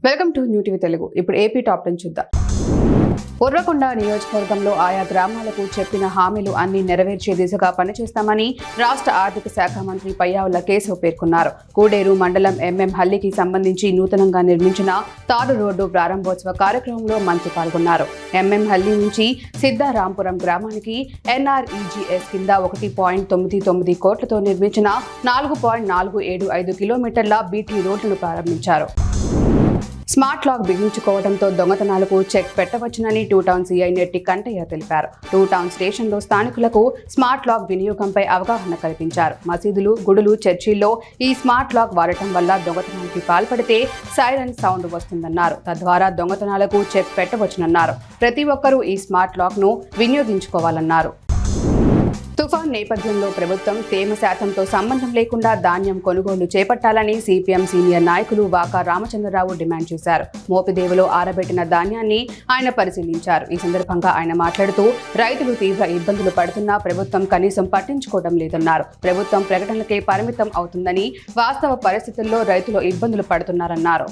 Welcome to new TV Telugu. ఇప్పుడు AP top 10 చూద్దాం. ఉర్వకొండ నియోజకవర్గంలో ఆయా గ్రామాలకు చెప్పిన హామీలు అన్ని నెరవేర్చే దిశగా పనిచేస్తామని రాష్ట్ర ఆర్థిక శాఖ మంత్రి పయ్యావుల కేశవ్ పేర్కొన్నారు. కూడేరు మండలం ఎంఎం హల్లికి సంబంధించి నూతనంగా నిర్మించిన తారు రోడ్డు ప్రారంభోత్సవ కార్యక్రమంలో మంత్రి పాల్గొన్నారు. ఎంఎం హల్లి నుంచి సిద్ధారాంపురం గ్రామానికి ఎన్ఆర్ఈజీఎస్ కింద 1.99 కోట్లతో నిర్మించిన 4.475 కిలోమీటర్ల బీటీ రోడ్లను ప్రారంభించారు. స్మార్ట్ లాక్ బిగించుకోవడంతో దొంగతనాలకు చెక్ పెట్టవచ్చునని టూ టౌన్ సీఐ నెట్టి కంటయ్య తెలిపారు. టూ టౌన్ స్టేషన్లో స్థానికులకు స్మార్ట్ లాక్ వినియోగంపై అవగాహన కల్పించారు. మసీదులు, గుడులు, చర్చిల్లో ఈ స్మార్ట్ లాక్ వాడటం వల్ల దొంగతనానికి పాల్పడితే సైరన్ సౌండ్ వస్తుందన్నారు. తద్వారా దొంగతనాలకు చెక్ పెట్టవచ్చునన్నారు. ప్రతి ఒక్కరూ ఈ స్మార్ట్ లాక్ ను వినియోగించుకోవాలన్నారు. తుఫాన్ నేపథ్యంలో ప్రభుత్వం తేమ శాతంతో సంబంధం లేకుండా ధాన్యం కొనుగోలు చేపట్టాలని సిపిఎం సీనియర్ నాయకులు వాకా రామచంద్రరావు డిమాండ్ చేశారు. మోపిదేవిలో ఆరబెట్టిన ధాన్యాన్ని ఆయన పరిశీలించారు. ఈ సందర్భంగా ఆయన మాట్లాడుతూ రైతులు తీవ్ర ఇబ్బందులు పడుతున్నా ప్రభుత్వం కనీసం పట్టించుకోవడం లేదన్నారు. ప్రభుత్వం ప్రకటనలకే పరిమితం అవుతుందని, వాస్తవ పరిస్థితుల్లో రైతులు ఇబ్బందులు పడుతున్నారన్నారు.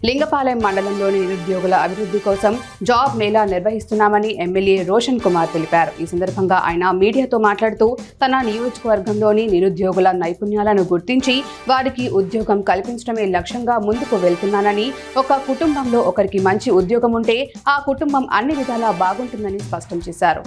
లింగపాలెం మండలంలోని నిరుద్యోగుల అభివృద్ధి కోసం జాబ్ మేళా నిర్వహిస్తున్నామని ఎమ్మెల్యే రోషన్ కుమార్ తెలిపారు. ఈ సందర్భంగా ఆయన మీడియాతో మాట్లాడుతూ తన నియోజకవర్గంలోని నిరుద్యోగుల నైపుణ్యాలను గుర్తించి వారికి ఉద్యోగం కల్పించడమే లక్ష్యంగా ముందుకు వెళ్తున్నానని, ఒక కుటుంబంలో ఒకరికి మంచి ఉద్యోగం ఉంటే ఆ కుటుంబం అన్ని విధాలా బాగుంటుందని స్పష్టం చేశారు.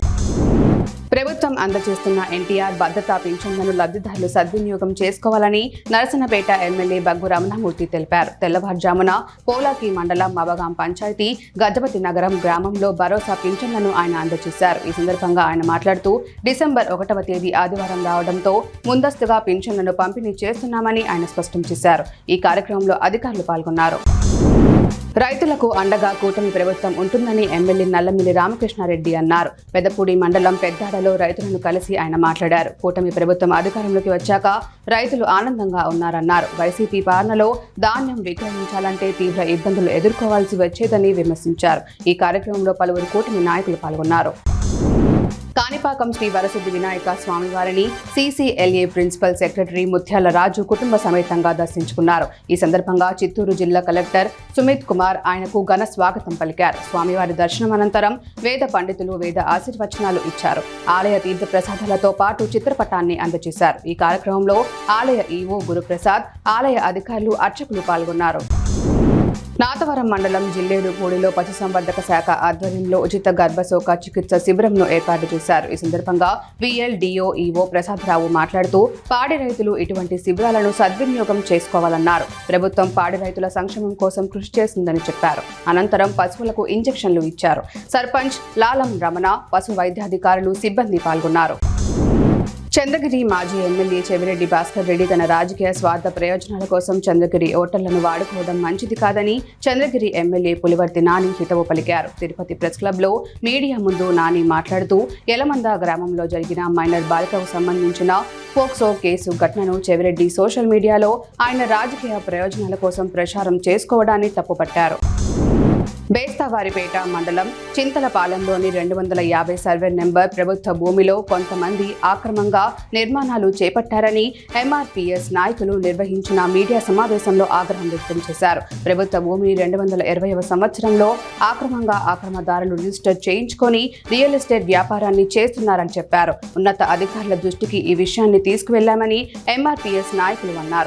ప్రభుత్వం అందజేస్తున్న ఎన్టీఆర్ భద్రతా పింఛన్లను లబ్ధిదారులు సద్వినియోగం చేసుకోవాలని నరసన్నపేట ఎమ్మెల్యే బగ్గు రమణమూర్తి తెలిపారు. తెల్లవారుజామున పోలాకి మండలం మబగాం పంచాయతీ గజపతి నగరం గ్రామంలో భరోసా పింఛన్లను ఆయన అందజేశారు. ఈ సందర్భంగా ఆయన మాట్లాడుతూ డిసెంబర్ 1వ తేదీ ఆదివారం రావడంతో ముందస్తుగా పింఛన్లను పంపిణీ చేస్తున్నామని ఆయన స్పష్టం చేశారు. ఈ కార్యక్రమంలో అధికారులు పాల్గొన్నారు. రైతులకు అండగా కూటమి ప్రభుత్వం ఉంటుందని ఎమ్మెల్యే నల్లమిల్లి రామకృష్ణారెడ్డి అన్నారు. పెదపూడి మండలం పెద్దాడలో రైతులను కలిసి ఆయన మాట్లాడారు. కూటమి ప్రభుత్వం అధికారంలోకి వచ్చాక రైతులు ఆనందంగా ఉన్నారన్నారు. వైసీపీ పాలనలో ధాన్యం విక్రయించాలంటే తీవ్ర ఇబ్బందులు ఎదుర్కోవాల్సి వచ్చేదని విమర్శించారు. ఈ కార్యక్రమంలో పలువురు కూటమి నాయకులు పాల్గొన్నారు. కాణిపాకం శ్రీ వరసిద్ధి వినాయక స్వామివారిని సీసీఎల్ఏ ప్రిన్సిపల్ సెక్రటరీ ముత్యాల రాజు కుటుంబ సమేతంగా దర్శించుకున్నారు. ఈ సందర్భంగా చిత్తూరు జిల్లా కలెక్టర్ సుమిత్ కుమార్ ఆయనకు ఘన స్వాగతం పలికారు. స్వామివారి దర్శనం అనంతరం వేద పండితులు వేద ఆశీర్వచనాలు ఇచ్చారు. ఆలయ తీర్థ ప్రసాదాలతో పాటు చిత్రపటాన్ని అందజేశారు. ఈ కార్యక్రమంలో ఆలయ ఈవో గురుప్రసాద్, ఆలయ అధికారులు, అర్చకులు పాల్గొన్నారు. నాతవరం మండలం జిల్లేడుపూడిలో పశుసంవర్ధక శాఖ ఆధ్వర్యంలో ఉచిత గర్భశోక చికిత్స శిబిరంను ఏర్పాటు చేశారు. ఈ సందర్భంగా విఎల్డిఓ ఈవో ప్రసాదరావు మాట్లాడుతూ పాడి రైతులు ఇటువంటి శిబిరాలను సద్వినియోగం చేసుకోవాలన్నారు. ప్రభుత్వం పాడి రైతుల సంక్షేమం కోసం కృషి చేస్తుందని చెప్పారు. అనంతరం పశువులకు ఇంజెక్షన్లు ఇచ్చారు. సర్పంచ్ లాలం రమణ, పశు వైద్యాధికారులు, సిబ్బంది పాల్గొన్నారు. చంద్రగిరి మాజీ ఎమ్మెల్యే చెవిరెడ్డి భాస్కర్ రెడ్డి తన రాజకీయ స్వార్థ ప్రయోజనాల కోసం చంద్రగిరి ఓటర్లను వాడుకోవడం మంచిది కాదని చంద్రగిరి ఎమ్మెల్యే పులివర్తి నాని హితవు పలికారు. తిరుపతి ప్రెస్ క్లబ్ లో మీడియా ముందు నాని మాట్లాడుతూ యలమంద గ్రామంలో జరిగిన మైనర్ బాలికకు సంబంధించిన పోక్సో కేసు ఘటనను చెవిరెడ్డి సోషల్ మీడియాలో ఆయన రాజకీయ ప్రయోజనాల కోసం ప్రచారం చేసుకోవడాన్ని తప్పుపట్టారు. బేస్తవారిపేట మండలం చింతలపాలెంలోని 250 సర్వే నెంబర్ ప్రభుత్వ భూమిలో కొంతమంది ఆక్రమంగా నిర్మాణాలు చేపట్టారని ఎంఆర్పీఎస్ నాయకులు నిర్వహించిన మీడియా సమావేశంలో ఆగ్రహం వ్యక్తం చేశారు. ప్రభుత్వ భూమిని 2020వ సంవత్సరంలో ఆక్రమంగా ఆక్రమదారులు రిజిస్టర్ చేయించుకొని రియల్ ఎస్టేట్ వ్యాపారాన్ని చేస్తున్నారని చెప్పారు. ఉన్నత అధికారుల దృష్టికి ఈ విషయాన్ని తీసుకువెళ్లామని ఎంఆర్పీఎస్ నాయకులు అన్నారు.